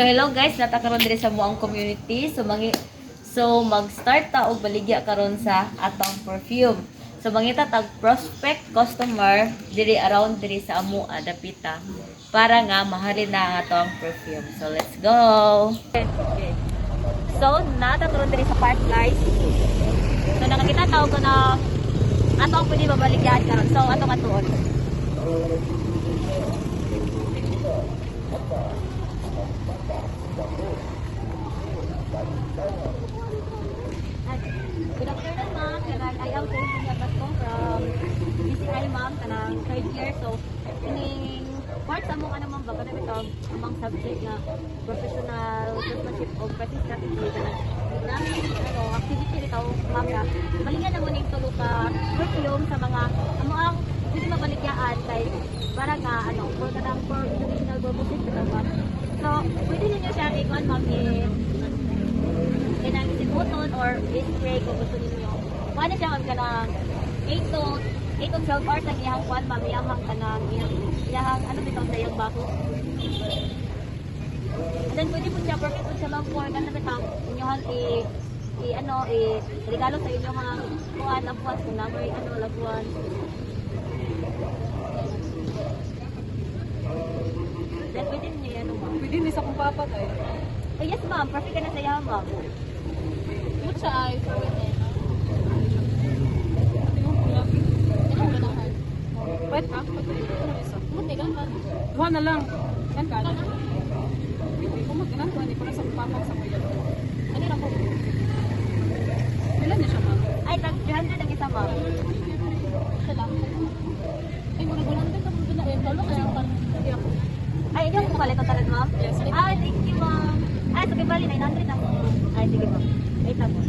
So, hello guys, natakaroon diri sa muang community. So mag-start ta og baligya karon sa atong perfume. So mangita tag prospect customer diri around diri sa amo dapita para nga mahalin na ang atong perfume. So let's go. Okay. So natakaroon diri sa Park Lights. So nakakita tao ko na atong pwede babaligyan karon. So atong atuon. Good afternoon, ma'am. I am Sophia Basco from BCI, ma'am. Kanang third year. So, ining part sa mong ma'am, bago na ito, among subject na professional craftsmanship o practice strategy. Kanang activity nito, ma'am, na baligyan na mo ning tulo ka perfume sa mga amuang hindi mabaligyaan kay para nga, for kanang for traditional purposes, ma'am. So, pwede ninyo siya ikuan, ma'am, kanang simuton or spray kung gusto ninyo. Paano siya ma'am kanang 8 to 12 hours ang iyang kwan ma'am, iyahang kanang iyahang ano bitaw sa iyang baho. And then pwede po siya perfect po siya ma'am for kanang bitaw inyohan regalo sa inyohang kuan loved ones kung namoy loved ones. Then pwede niyo yan ma'am. Pwede ni sa kong papa kay. Yes ma'am, perfect ka na sa iyang ma'am. Ano sa ay? Wait ha? Buti ka ba? Duha na lang. Kan ka? Hindi ko mag-inan ko. Hindi ko na sa papa sa kuya. Ano lang po? Ilan niya siya ma'am? Ay, tag 300 ang isa ma'am. Isa lang. Ay, mura-gulan din ka muna eh. Talo kasi yung hindi ako. Ay, hindi ako kumalit talaga ma'am? Yes. Ah, thank you ma'am. Ay, so bali 900 ang. Ay, sige ma'am. Wait lang po.